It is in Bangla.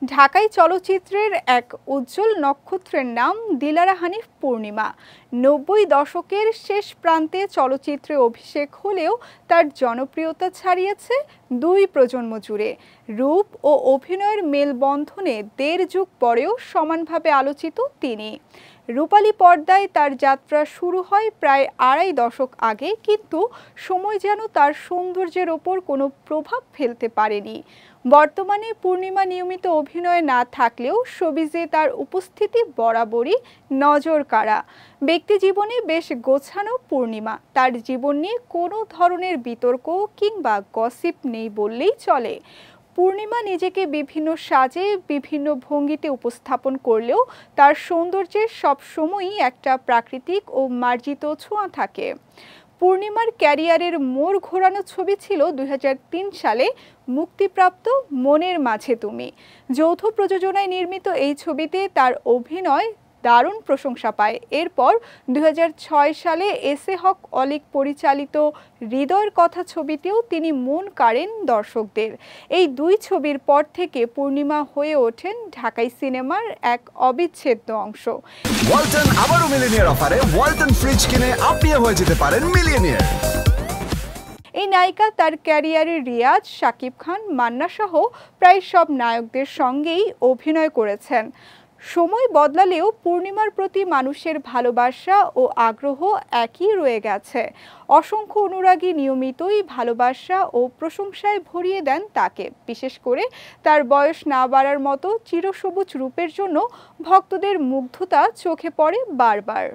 ঢাকাই চলচ্চিত্রের এক উজ্জ্বল নক্ষত্রের নাম দিলারা হানিফ পূর্ণিমা। ৯০ দশকের শেষ প্রান্তে চলচ্চিত্রে অভিষেক হলেও তার জনপ্রিয়তা ছাড়িয়েছে দুই প্রজন্ম জুড়ে। রূপ ও অভিনয়ের মেলবন্ধনে দেড় যুগ পরেও সমানভাবে আলোচিত তিনি। রূপালী পর্দায় তার যাত্রা শুরু হয় প্রায় আড়াই দশক আগে, কিন্তু সময় যেন তার সৌন্দর্যের ওপর কোনো প্রভাব ফেলতে পারেনি। বর্তমানে পূর্ণিমা নিয়মিত অভিনয়ে না থাকলেও শোবিজে তার উপস্থিতি বরাবরই নজর কাড়া। ব্যক্তিজীবনে বেশ গোছানো পূর্ণিমা, তার জীবন নিয়ে কোনো ধরনের বিতর্ক কিংবা গসিপ নেই বললেই চলে। পূর্ণিমা নিজেকে বিভিন্ন সাজে বিভিন্ন ভঙ্গিতে উপস্থাপন করলেও তার সৌন্দর্যের সবসময়ই একটা প্রাকৃতিক ও মার্জিত ছোঁয়া থাকে। পূর্ণিমার ক্যারিয়ারের মোড় ঘোরানো ছবি ছিল ২০০৩ সালে মুক্তিপ্রাপ্ত মনের মাঝে তুমি। যৌথ প্রযোজনায় নির্মিত এই ছবিতে তার অভিনয় দারুণ প্রশংসা পায়। এরপর ২০০৬ সালে এস এ হক অলীক পরিচালিত হৃদয়ের কথা ছবিতেও তিনি মন কাড়েন দর্শকদের। এই দুই ছবির পর থেকে পূর্ণিমা হয়ে ওঠেন ঢাকাই সিনেমার এক অবিচ্ছেদ্য অংশ। ওয়ালটন আবারও মিলিয়নিয়ার অফারে ওয়ালটন ফ্রিজ কিনে আপনিও হয়ে যেতে পারেন মিলিয়নিয়ার। এই নায়িকা তার ক্যারিয়ারে রিয়াজ, শাকিব খান, মান্না সহ প্রায় সব নায়কদের সঙ্গেই অভিনয় করেছেন। সময় বদলালেও পূর্ণিমার প্রতি মানুষের ভালোবাসা ও আগ্রহ একই রয়ে গেছে। অসংখ্য অনুরাগী নিয়মিতই ভালোবাসা ও প্রশংসায় ভরিয়ে দেন তাকে। বিশেষ করে তার বয়স না বাড়ার মতো চিরসবুজ রূপের জন্য ভক্তদের মুগ্ধতা চোখে পড়ে বারবার।